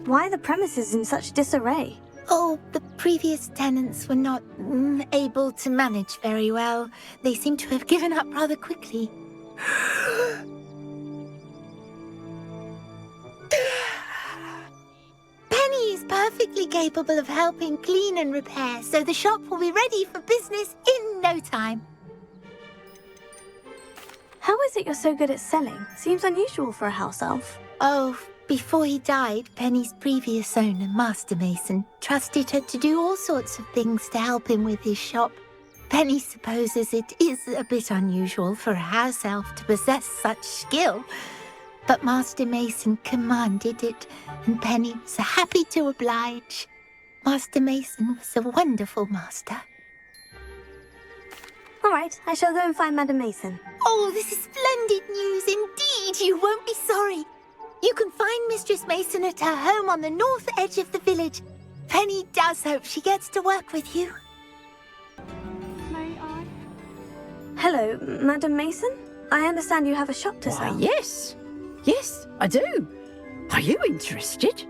Why are the premises in such disarray? Oh, the previous tenants were not able to manage very well. They seem to have given up rather quickly. Penny is perfectly capable of helping clean and repair, so the shop will be ready for business in no time. How is it you're so good at selling? Seems unusual for a house elf. Oh, before he died, Penny's previous owner, Master Mason, trusted her to do all sorts of things to help him with his shop. Penny supposes it is a bit unusual for a house elf to possess such skill, but Master Mason commanded it, and Penny was happy to oblige. Master Mason was a wonderful master. All right, I shall go and find Madam Mason. Oh, this is splendid news indeed. You won't be sorry. You can find Mistress Mason at her home on the north edge of the village. Penny does hope she gets to work with you. May I? Hello, Madam Mason. I understand you have a shop to sell. Yes. Yes, I do. Are you interested?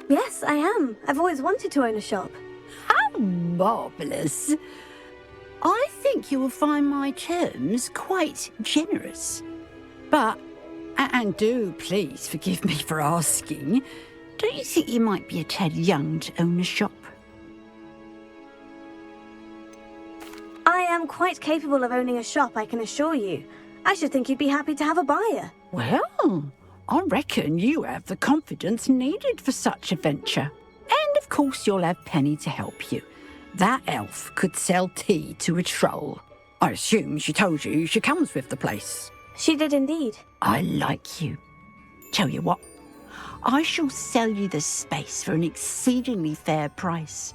Yes, I am. I've always wanted to own a shop. How marvellous. I think you will find my terms quite generous. But, and do please forgive me for asking, don't you think you might be a tad young to own a shop? I am quite capable of owning a shop, I can assure you. I should think you'd be happy to have a buyer. Well, I reckon you have the confidence needed for such a venture. And of course you'll have Penny to help you. That elf could sell tea to a troll. I assume she told you she comes with the place. She did indeed. I like you. Tell you what, I shall sell you the space for an exceedingly fair price.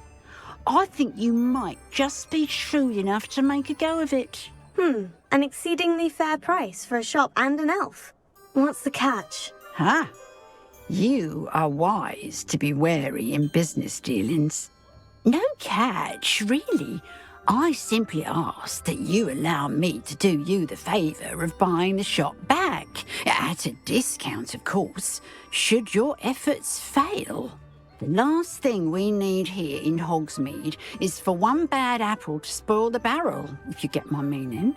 I think you might just be shrewd enough to make a go of it. An exceedingly fair price for a shop and an elf. What's the catch? Huh? You are wise to be wary in business dealings. No catch, really. I simply ask that you allow me to do you the favour of buying the shop back. At a discount, of course, should your efforts fail. The last thing we need here in Hogsmeade is for one bad apple to spoil the barrel, if you get my meaning.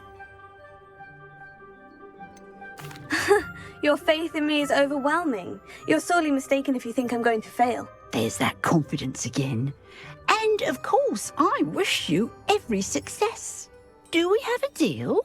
Your faith in me is overwhelming. You're sorely mistaken if you think I'm going to fail. There's that confidence again. And, of course, I wish you every success. Do we have a deal?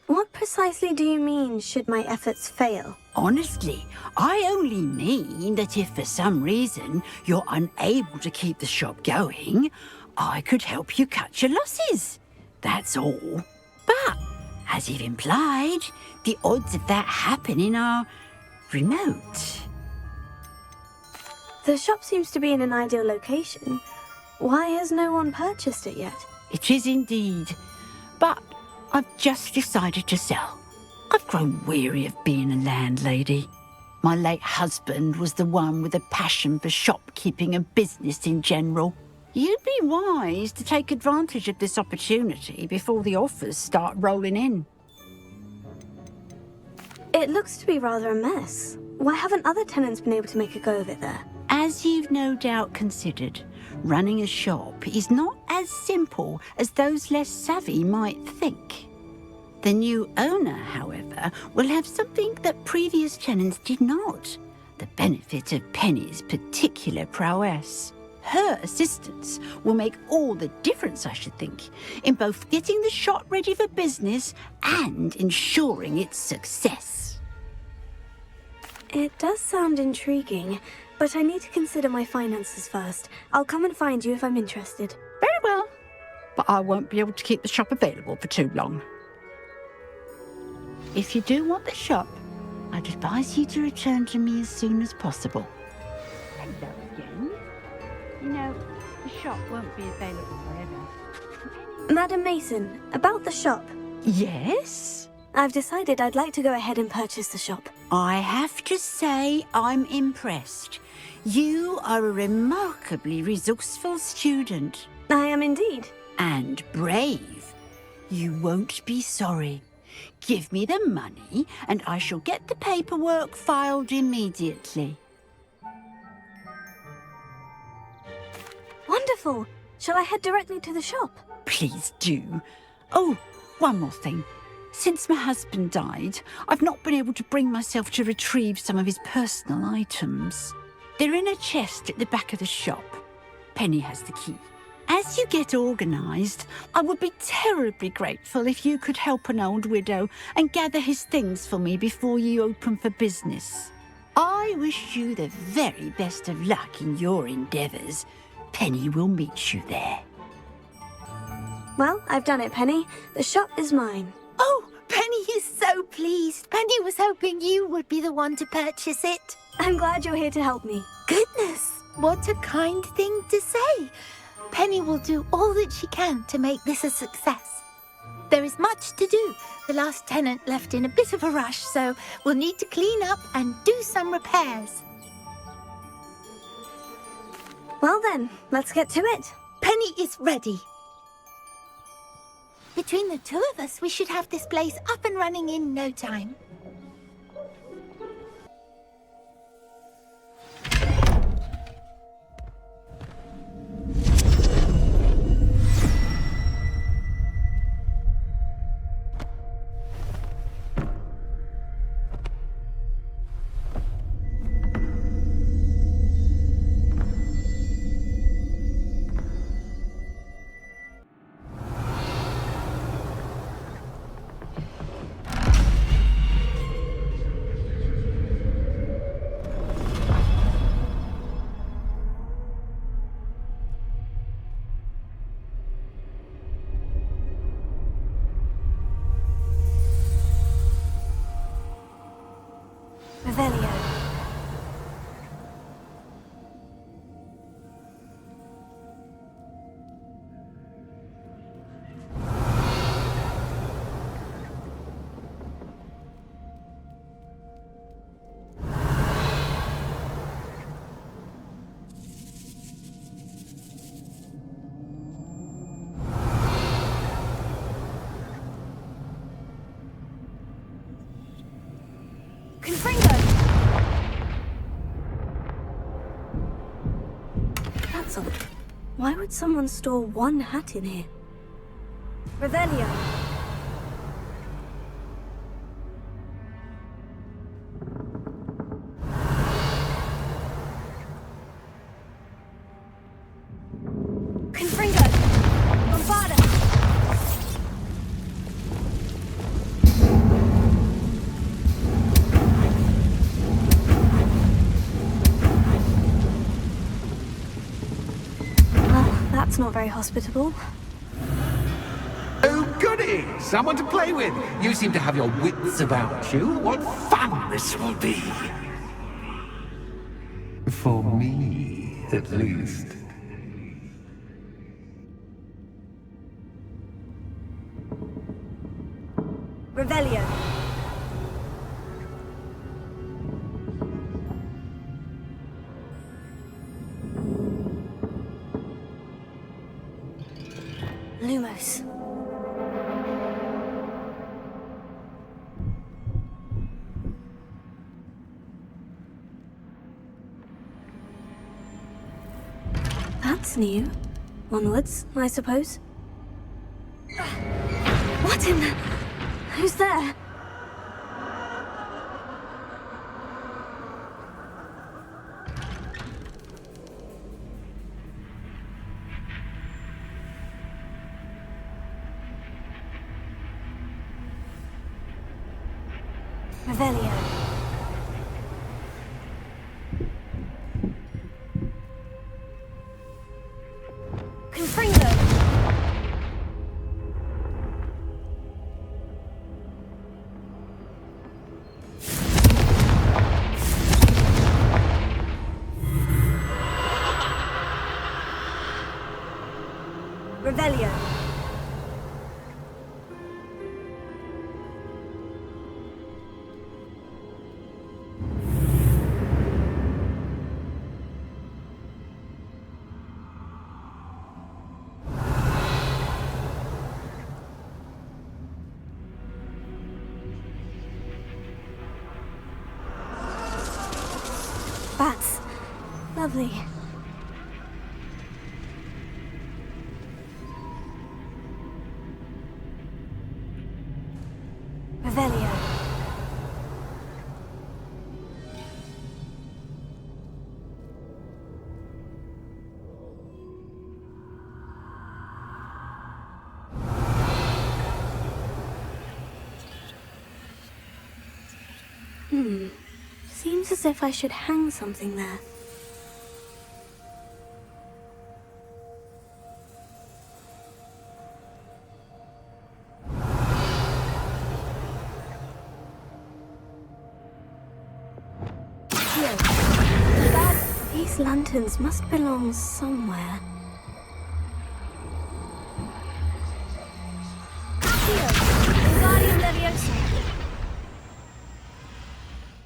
What precisely do you mean, should my efforts fail? Honestly, I only mean that if for some reason you're unable to keep the shop going, I could help you cut your losses. That's all. But, as you've implied, the odds of that happening are remote. The shop seems to be in an ideal location. Why has no one purchased it yet? It is indeed. But I've just decided to sell. I've grown weary of being a landlady. My late husband was the one with a passion for shopkeeping and business in general. You'd be wise to take advantage of this opportunity before the offers start rolling in. It looks to be rather a mess. Why haven't other tenants been able to make a go of it there? As you've no doubt considered, running a shop is not as simple as those less savvy might think. The new owner, however, will have something that previous tenants did not, the benefit of Penny's particular prowess. Her assistance will make all the difference, I should think, in both getting the shop ready for business and ensuring its success. It does sound intriguing, but I need to consider my finances first. I'll come and find you if I'm interested. Very well, but I won't be able to keep the shop available for too long. If you do want the shop, I'd advise you to return to me as soon as possible. Hello again. You know, the shop won't be available forever. Madam Mason, about the shop. Yes? I've decided I'd like to go ahead and purchase the shop. I have to say I'm impressed. You are a remarkably resourceful student. I am indeed. And brave. You won't be sorry. Give me the money, and I shall get the paperwork filed immediately. Wonderful! Shall I head directly to the shop? Please do. Oh, one more thing. Since my husband died, I've not been able to bring myself to retrieve some of his personal items. They're in a chest at the back of the shop. Penny has the key. As you get organised, I would be terribly grateful if you could help an old widow and gather his things for me before you open for business. I wish you the very best of luck in your endeavours. Penny will meet you there. Well, I've done it, Penny. The shop is mine. Oh, Penny is so pleased. Penny was hoping you would be the one to purchase it. I'm glad you're here to help me. Goodness, what a kind thing to say. Penny will do all that she can to make this a success. There is much to do. The last tenant left in a bit of a rush, so we'll need to clean up and do some repairs. Well then, let's get to it. Penny is ready. Between the two of us, we should have this place up and running in no time. Revelio. That's odd. Why would someone store one hat in here? Revelio. Confringo. Bombarda. That's not very hospitable. Oh, goody! Someone to play with. You seem to have your wits about you. What fun this will be. For me, at least. Revelio. Lumos. That's new. Onwards, I suppose. What in the... Who's there? Revelio. Confringo. Revelio. Lovely. Revelio. Seems as if I should hang something there. These lanterns must belong somewhere.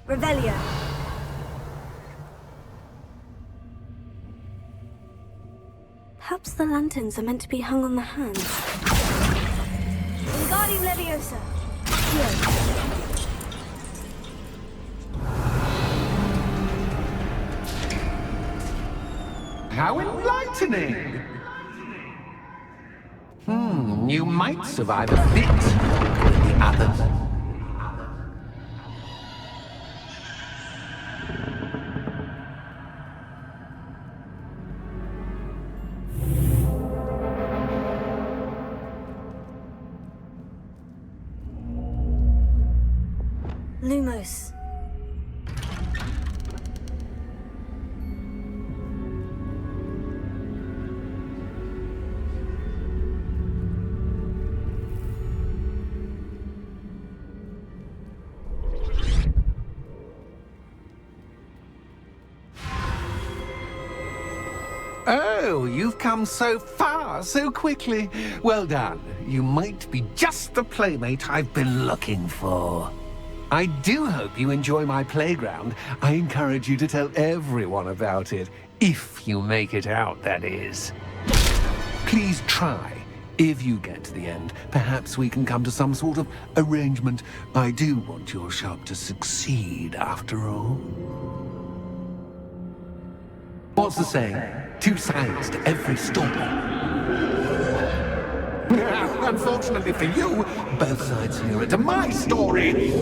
Revelio. Perhaps the lanterns are meant to be hung on the hands. Wingardium Leviosa. How enlightening! You might survive a bit with the others. Lumos. Oh, you've come so far so quickly. Well done. You might be just the playmate I've been looking for. I do hope you enjoy my playground. I encourage you to tell everyone about it. If you make it out, that is. Please try. If you get to the end, perhaps we can come to some sort of arrangement. I do want your shop to succeed, after all. What's the saying? Two sides to every story. Unfortunately for you, both sides here are to my story.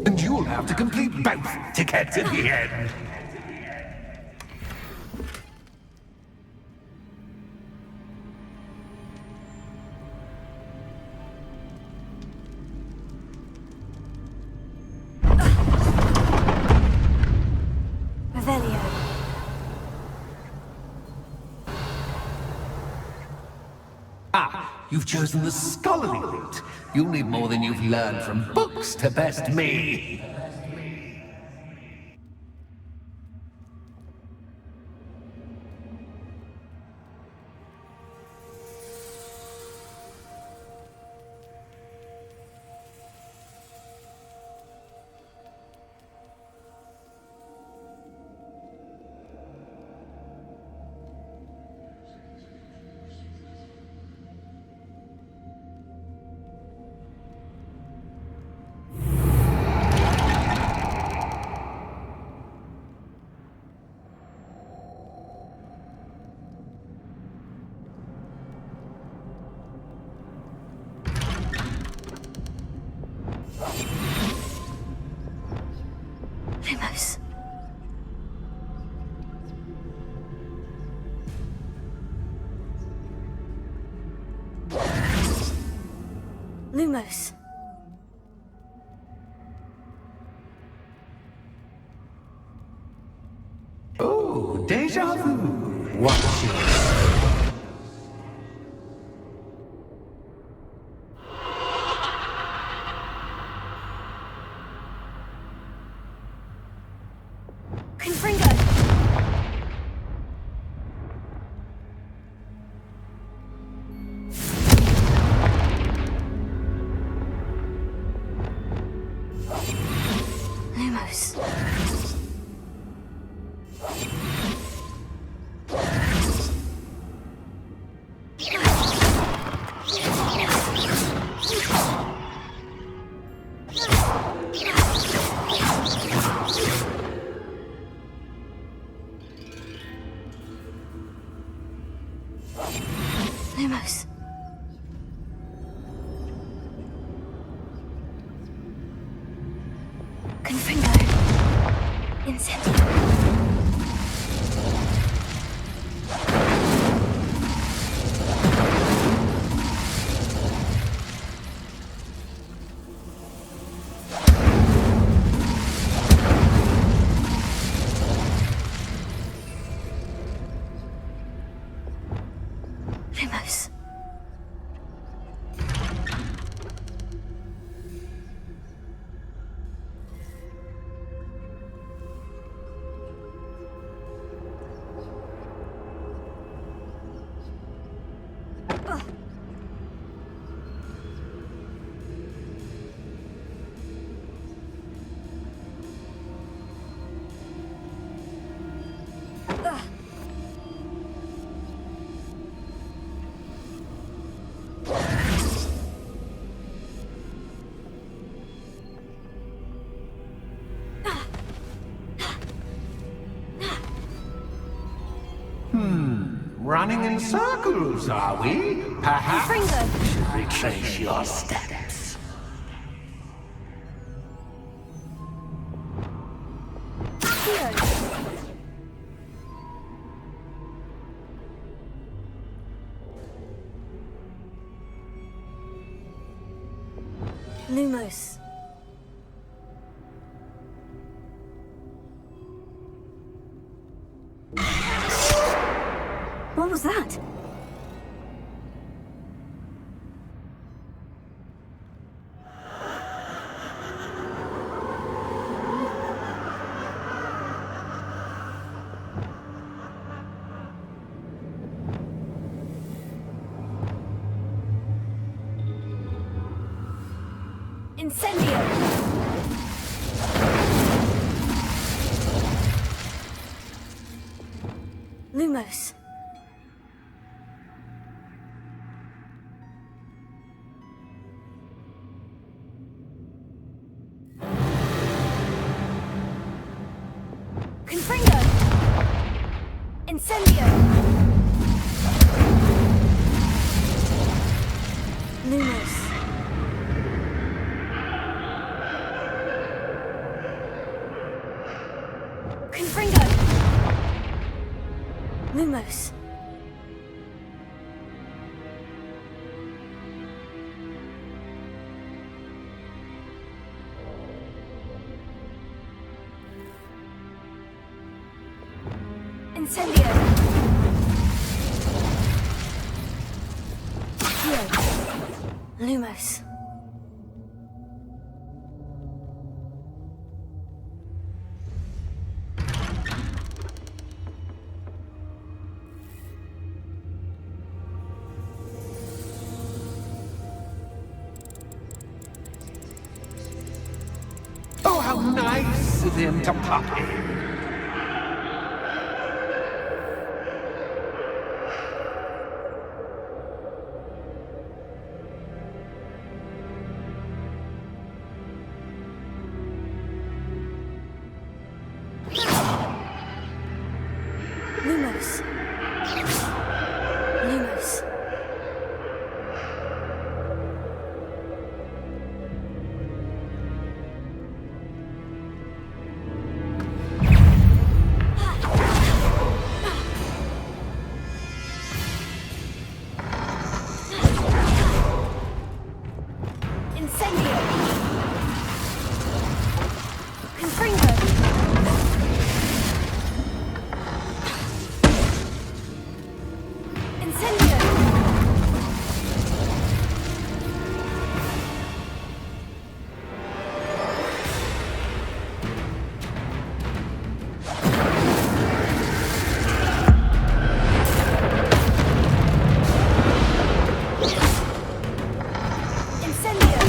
And you'll have to complete both to get to the end. Revelio. Ah, you've chosen the scholarly route. You'll need more than you've learned from books to best me. Lumos. Lumos. Oh, déjà vu. Watch it. Confringo. Lumos. Confringo. Incendio. Lumos. Running in circles, are we? Perhaps Confringo. we should retrace your steps. Lumos. What was that? Incendio! Lumos. Confringo! Incendio! Lumos. Confringo! Lumos. Incendio! Lumos. Oh, how nice of him to pop in. Lumos. Lumos. Incendio! Confringo! Incendio! Incendio!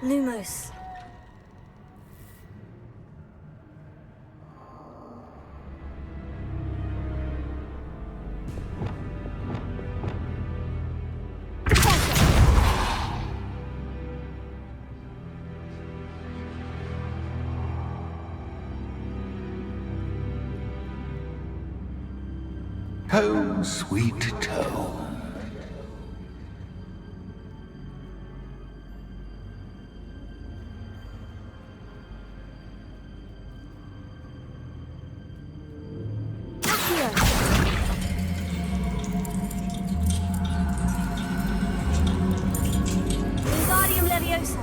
Lumos. Toe, sweet toe. Wingardium Leviosa.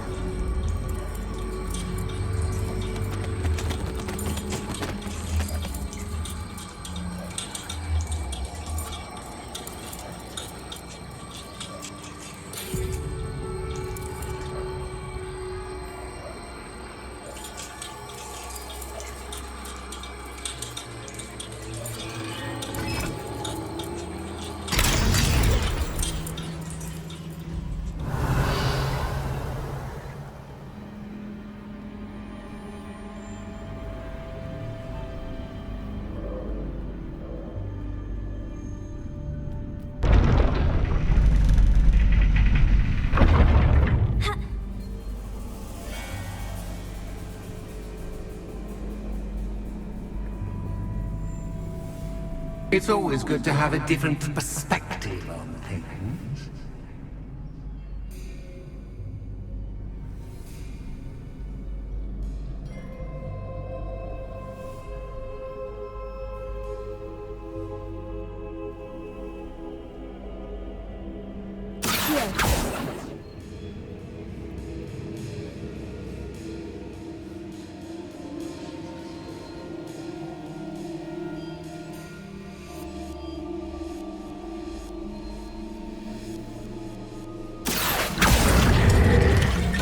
It's always good to have a different perspective on things.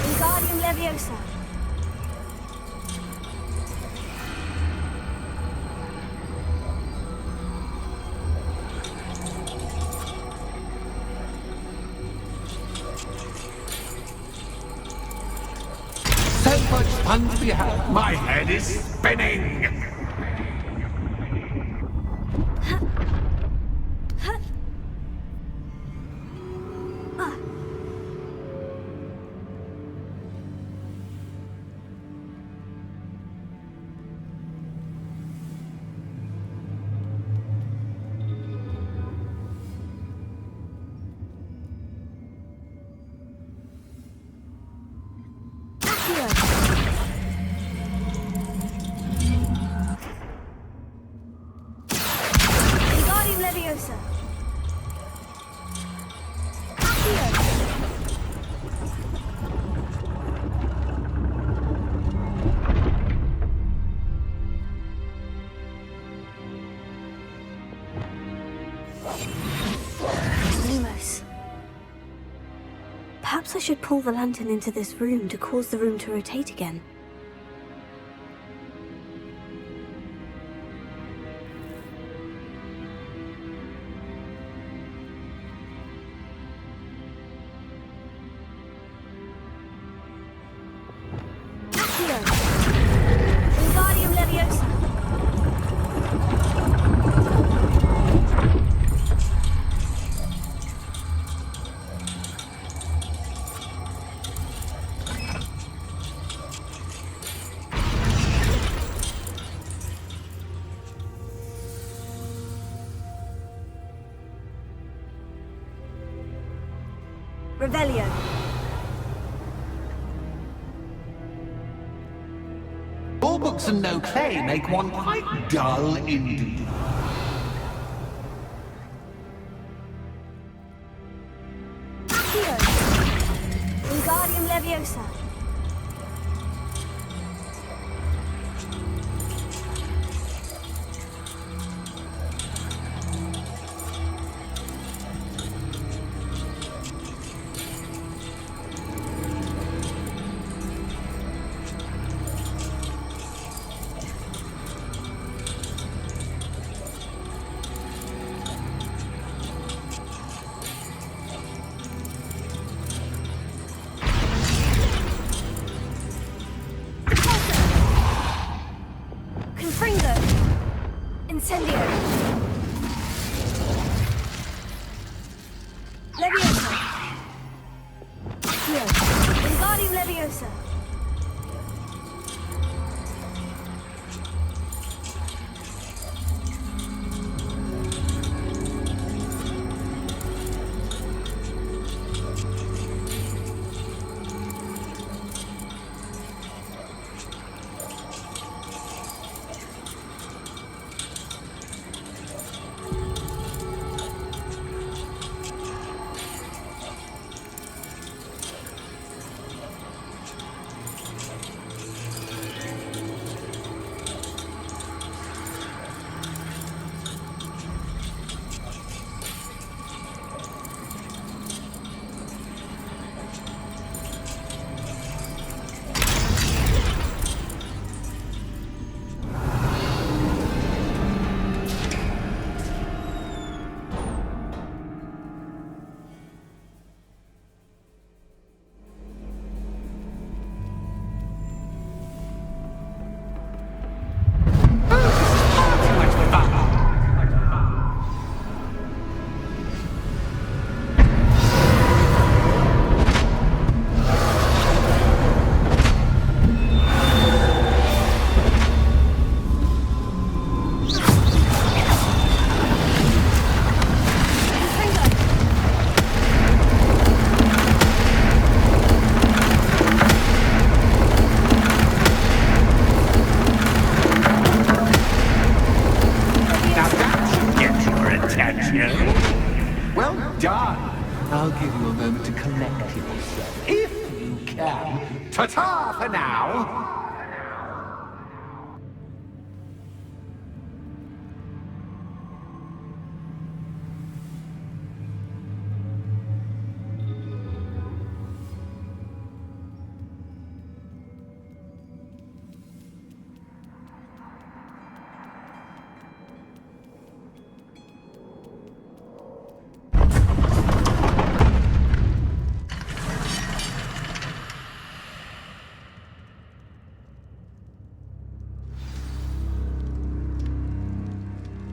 Wingardium Leviosa. So much fun to be had. My head is spinning. Wingardium Leviosa. Lumos. Perhaps I should pull the lantern into this room to cause the room to rotate again. Wingardium Leviosa. Revelio. All books and no play make one quite dull indeed. Wingardium Leviosa. Leviosa! Well done. I'll give you a moment to collect yourself, if you can. Ta-ta for now.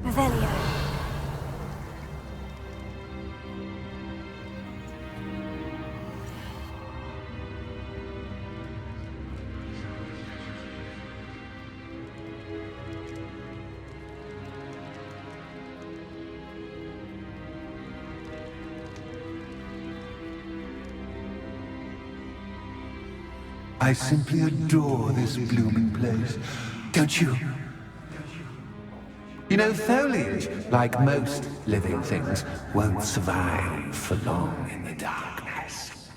Revelio. I simply adore this blooming place, don't you? You know, foliage, like most living things, won't survive for long in the darkness.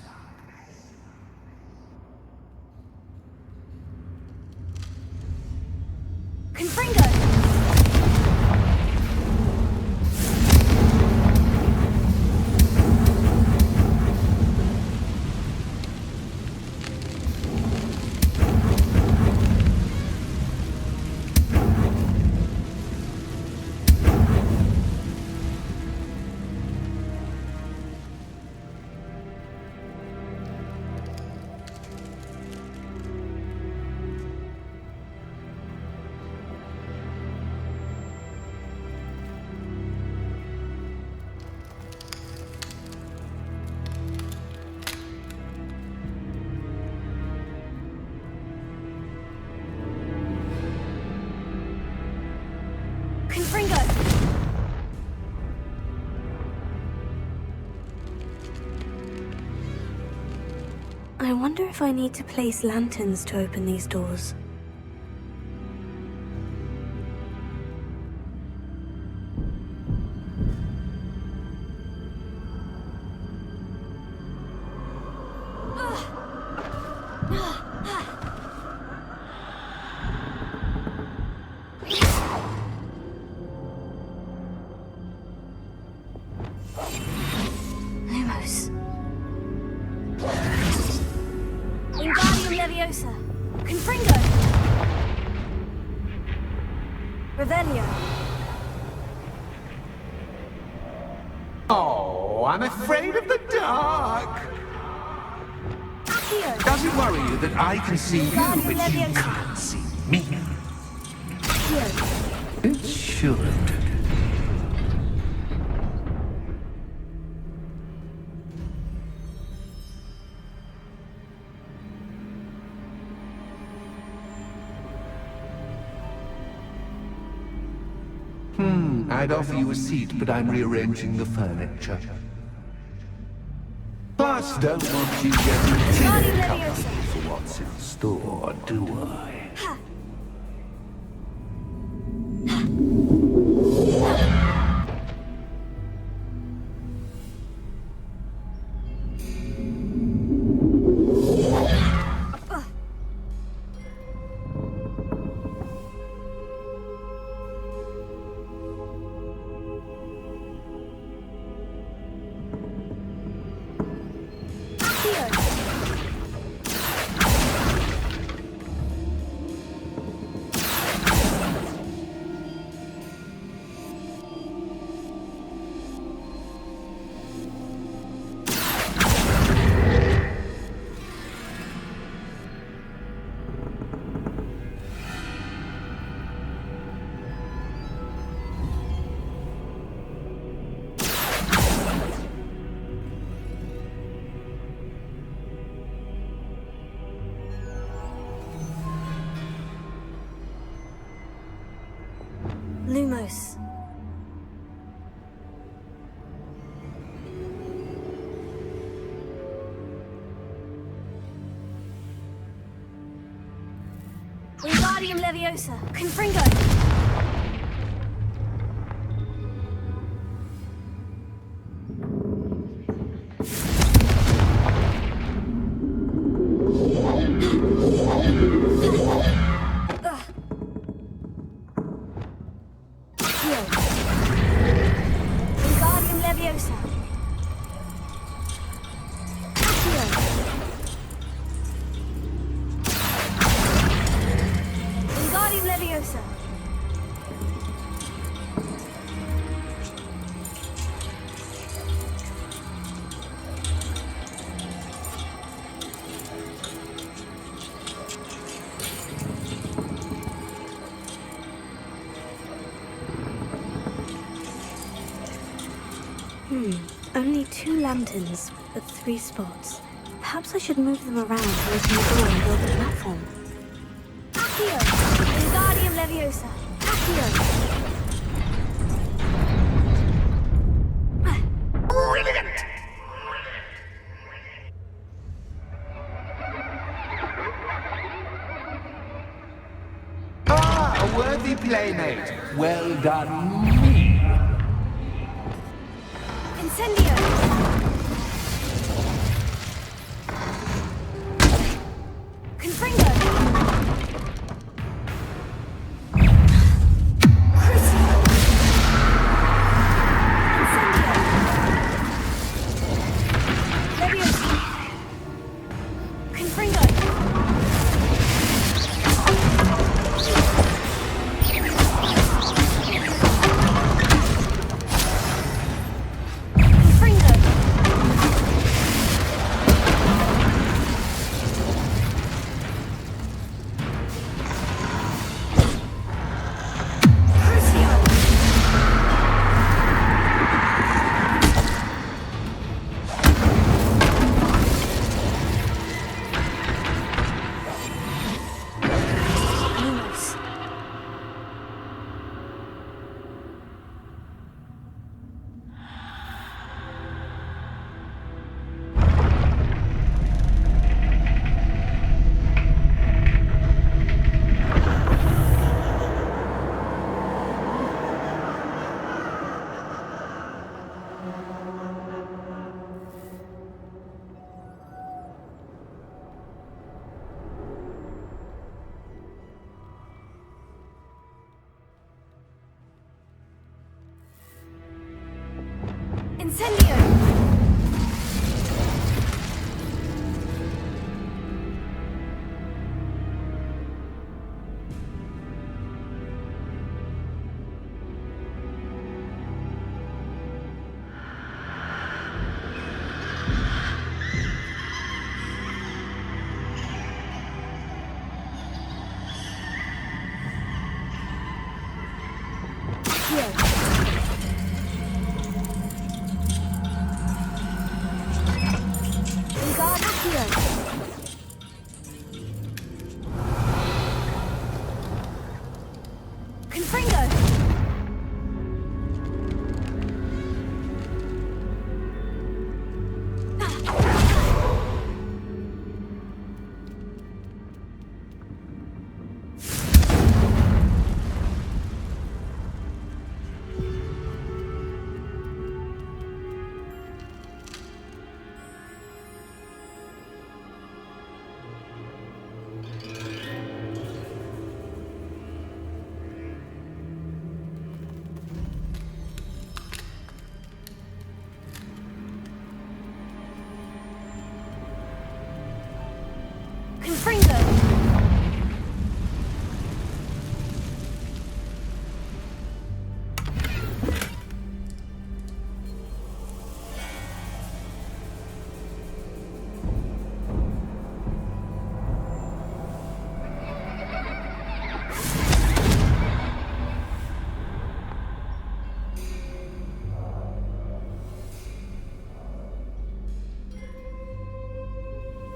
Confringo! Confringo! I wonder if I need to place lanterns to open these doors. Lumos. Wingardium Leviosa. Confringo. Revelio. Oh, I'm afraid of the dark. Accio. Does it worry you that I can see you, Wingardium but you Leviosa. can't see me? Accio. It should. I'd offer you a seat, but I'm rearranging the furniture. Plus, don't want you getting too comfortable for what's in store, do I? Lumos. Wingardium Leviosa. Confringo. Wingardium Leviosa. Accio. Wingardium Leviosa. Only 2 lanterns, but 3 spots. Perhaps I should move them around to open the door and build a platform. Accio! Wingardium Leviosa! Accio! Brilliant! Ah, a worthy playmate. Well done, me. Incendio! Confringo! Crucio! Incendio! Leviosa! Confringo! Incendio! Accio!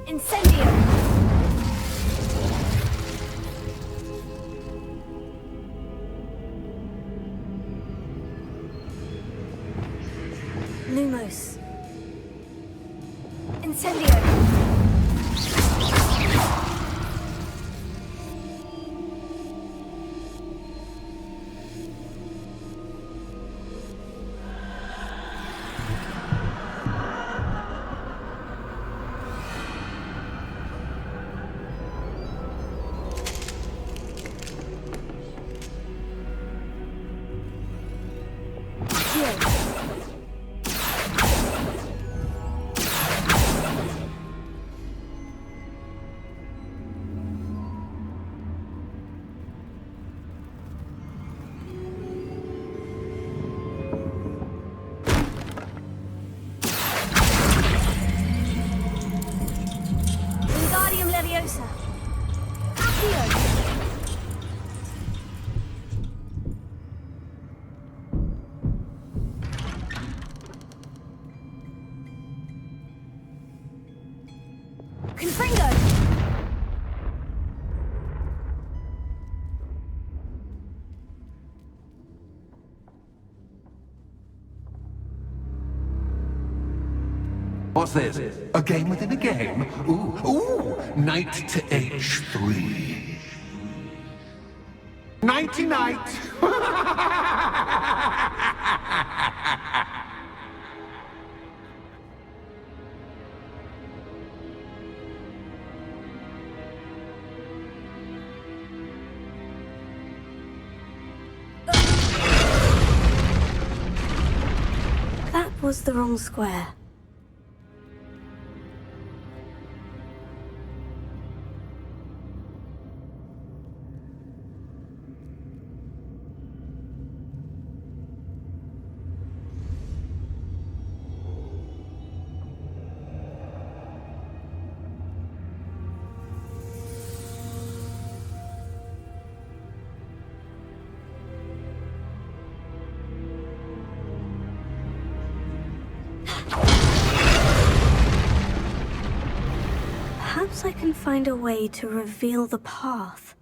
Incendio! Lumos. Incendio! Wingardium Leviosa! Accio! Confringo! What's this? A game within a game? Ooh, knight to h3. Nighty-night! That was the wrong square. Perhaps I can find a way to reveal the path.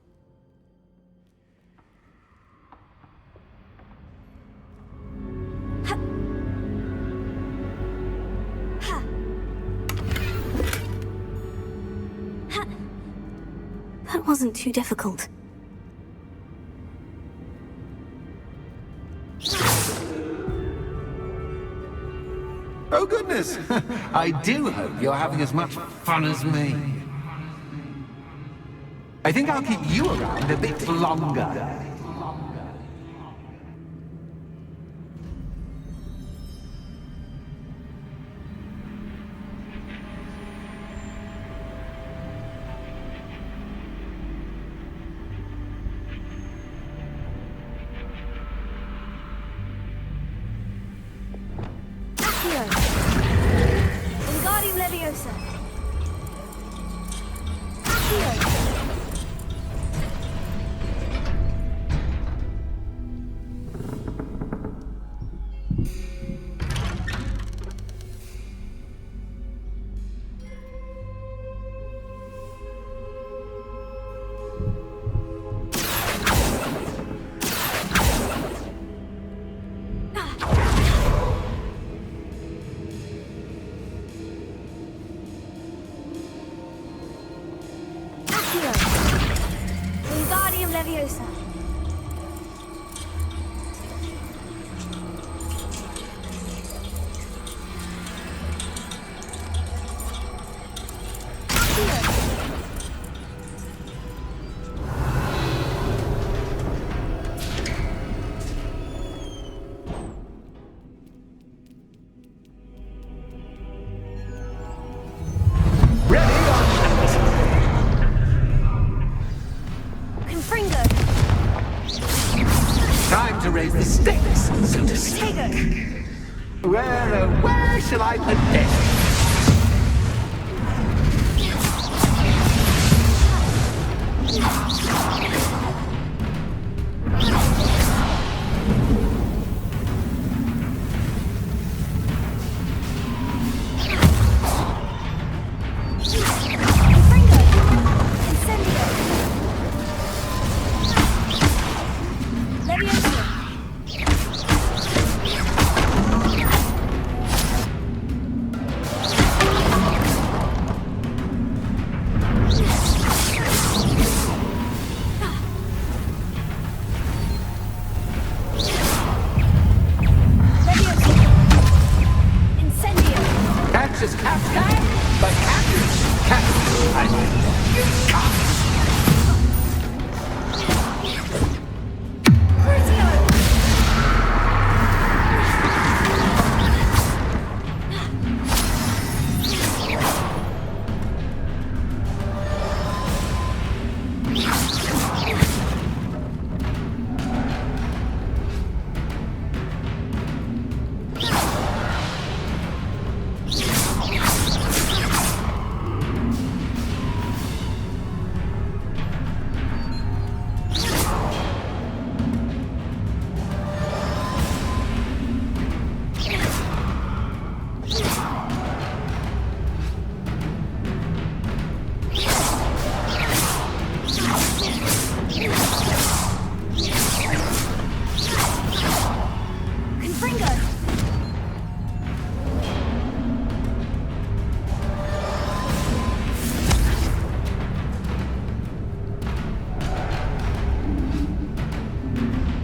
Ha. Ha. Ha. That wasn't too difficult. Oh goodness! I do hope you're having as much fun as me. I think I'll keep you around a bit longer. Wingardium Leviosa! Accio! Wingardium Leviosa! Confringo! Time to raise the stakes, so to speak. Tego! Where shall I put this? but I mean, you can't.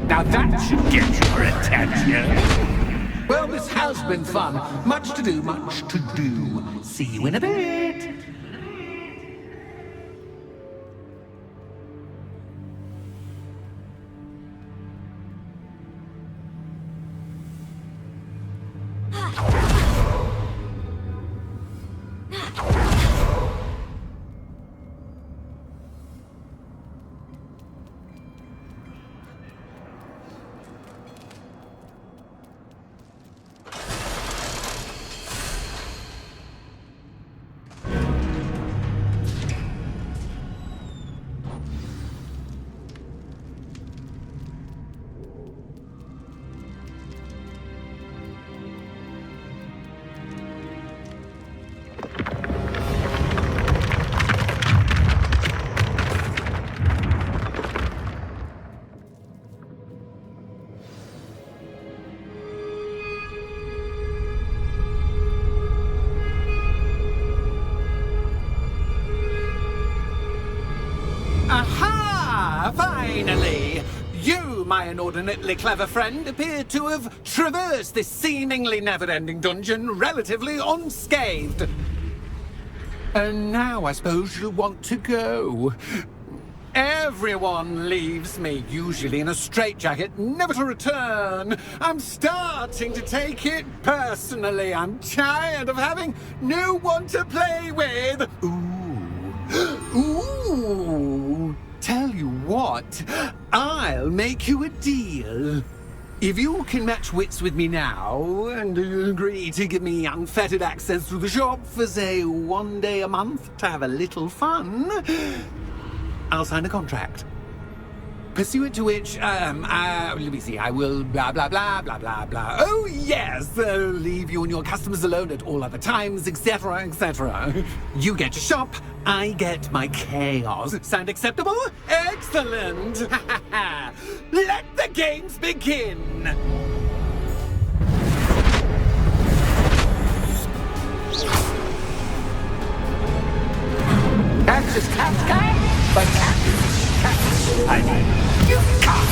Now that should get your attention. Well, this has been fun. Much to do, much to do. See you in a bit. Aha! Finally! You, my inordinately clever friend, appear to have traversed this seemingly never-ending dungeon relatively unscathed. And now I suppose you'll want to go. Everyone leaves me, usually in a straitjacket, never to return. I'm starting to take it personally. I'm tired of having no one to play with. Ooh, tell you what, I'll make you a deal. If you can match wits with me now and agree to give me unfettered access to the shop for, say, 1 day a month to have a little fun, I'll sign a contract. Pursuant to which, let me see, I will blah, blah, blah, blah, blah, blah. Oh, yes, leave you and your customers alone at all other times, etc., etc. You get your shop, I get my chaos. Sound acceptable? Excellent! Let the games begin! That's just cat, but cat. I mean, you can't!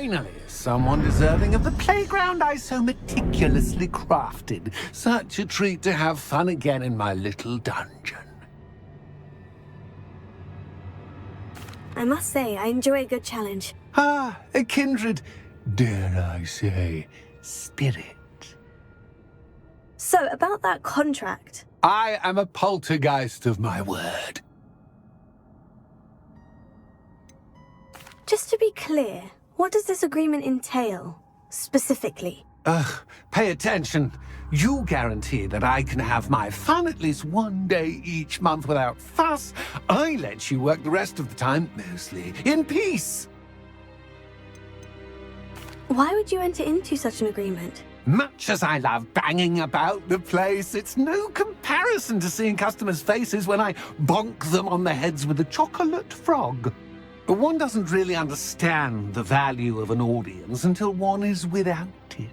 Finally, someone deserving of the playground I so meticulously crafted. Such a treat to have fun again in my little dungeon. I must say, I enjoy a good challenge. Ah, a kindred, dare I say, spirit. So, about that contract. I am a poltergeist of my word. Just to be clear, what does this agreement entail, specifically? Pay attention. You guarantee that I can have my fun at least one day each month without fuss. I let you work the rest of the time, mostly in peace. Why would you enter into such an agreement? Much as I love banging about the place, it's no comparison to seeing customers' faces when I bonk them on the heads with a chocolate frog. One doesn't really understand the value of an audience until one is without it.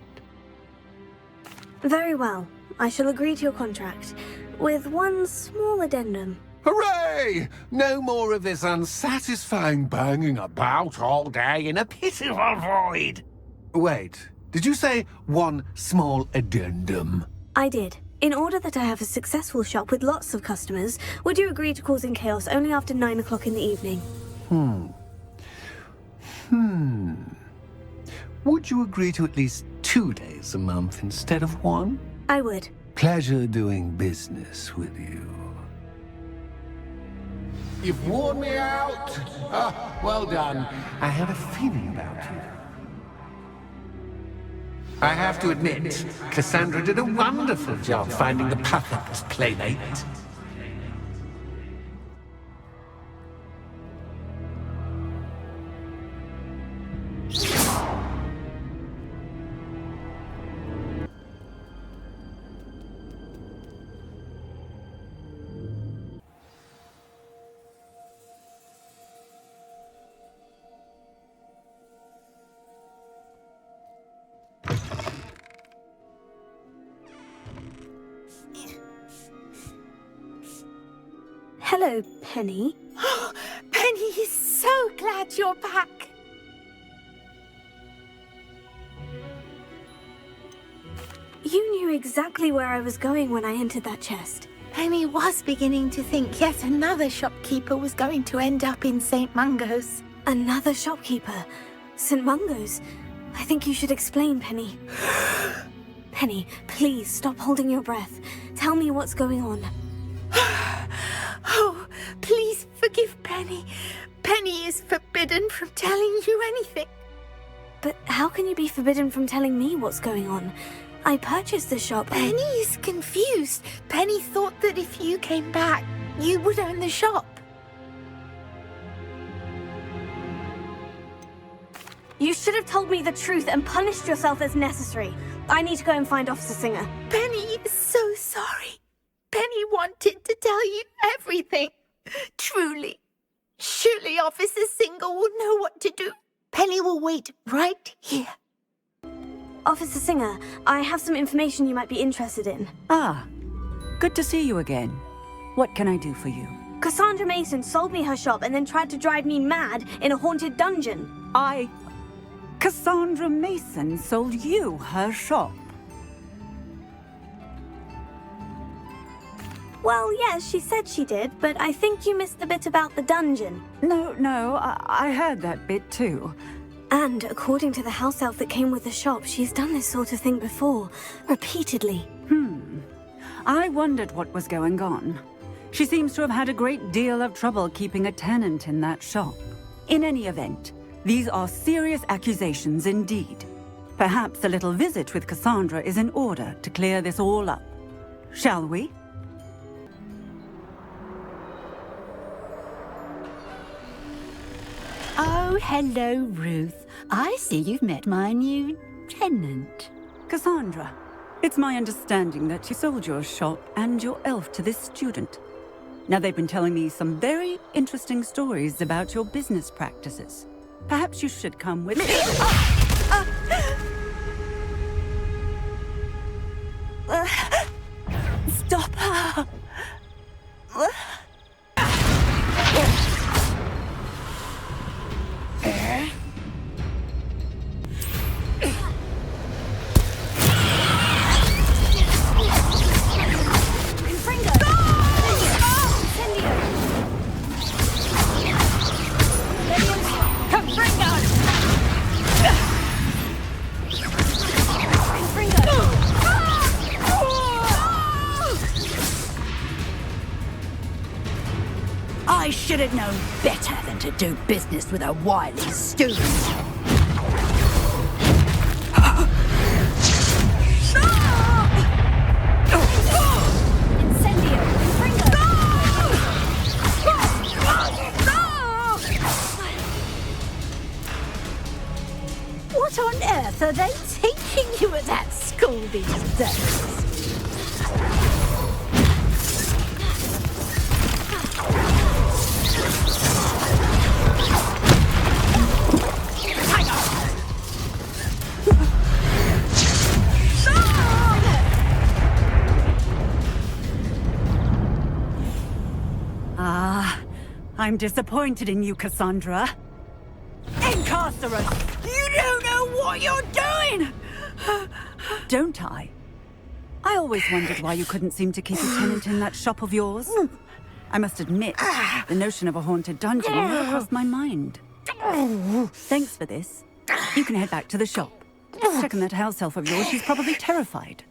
Very well. I shall agree to your contract, with one small addendum. Hooray! No more of this unsatisfying banging about all day in a pitiful void. Wait, did you say one small addendum? I did. In order that I have a successful shop with lots of customers, would you agree to causing chaos only after 9 o'clock in the evening? Would you agree to at least 2 days a month instead of one? I would. Pleasure doing business with you. You've worn me out. Ah, well done. I had a feeling about you. I have to admit, Cassandra did a wonderful job finding the perfect playmate. Hello, Penny. Penny is so glad you're back. You knew exactly where I was going when I entered that chest. Penny was beginning to think yet another shopkeeper was going to end up in St. Mungo's. Another shopkeeper? St. Mungo's? I think you should explain, Penny. Penny, please stop holding your breath. Tell me what's going on. Oh, please forgive Penny. Penny is forbidden from telling you anything. But how can you be forbidden from telling me what's going on? I purchased the shop. Penny is confused. Penny thought that if you came back, you would own the shop. You should have told me the truth and punished yourself as necessary. I need to go and find Officer Singer. Penny is so sorry. Penny wanted to tell you everything. Truly. Surely Officer Singer will know what to do. Penny will wait right here. Officer Singer, I have some information you might be interested in. Ah, good to see you again. What can I do for you? Cassandra Mason sold me her shop and then tried to drive me mad in a haunted dungeon. Cassandra Mason sold you her shop. Well, yes, she said she did, but I think you missed the bit about the dungeon. No, I heard that bit too. And according to the house elf that came with the shop, she's done this sort of thing before, repeatedly. I wondered what was going on. She seems to have had a great deal of trouble keeping a tenant in that shop. In any event, these are serious accusations indeed. Perhaps a little visit with Cassandra is in order to clear this all up. Shall we? Oh, hello, Ruth. I see you've met my new tenant. Cassandra, it's my understanding that you sold your shop and your elf to this student. Now, they've been telling me some very interesting stories about your business practices. Perhaps you should come with me. Stop her. I should have known better than to do business with a wily student. Incendio! Fringo! What on earth are they teaching you at that school these days? I'm disappointed in you, Cassandra. Incarcerate! You don't know what you're doing! Don't I? I always wondered why you couldn't seem to keep a tenant in that shop of yours. I must admit, the notion of a haunted dungeon never crossed my mind. Thanks for this. You can head back to the shop. Check on that house elf of yours, she's probably terrified.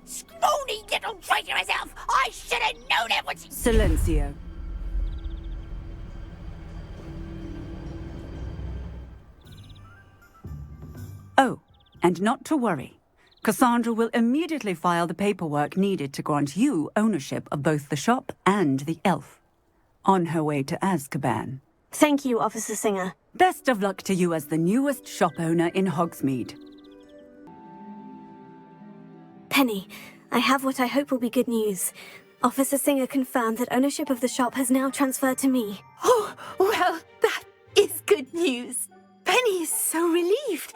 Scrawny little traitor herself! I should have known it was... Silencio. Oh, and not to worry. Cassandra will immediately file the paperwork needed to grant you ownership of both the shop and the elf. On her way to Azkaban. Thank you, Officer Singer. Best of luck to you as the newest shop owner in Hogsmeade. Penny, I have what I hope will be good news. Officer Singer confirmed that ownership of the shop has now transferred to me. Oh, well, that is good news. Penny is so relieved.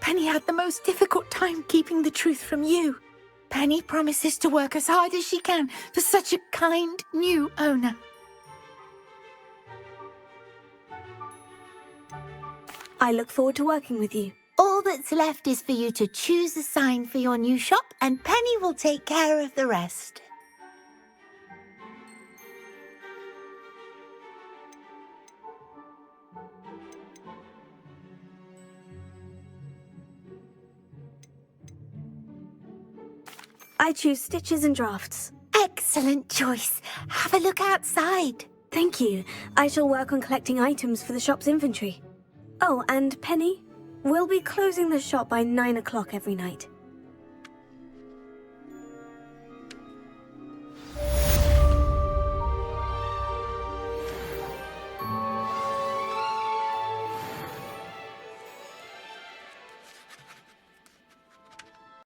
Penny had the most difficult time keeping the truth from you. Penny promises to work as hard as she can for such a kind new owner. I look forward to working with you. All that's left is for you to choose a sign for your new shop, and Penny will take care of the rest. I choose stitches and drafts. Excellent choice. Have a look outside. Thank you. I shall work on collecting items for the shop's inventory. Oh, and Penny, we'll be closing the shop by 9 o'clock every night.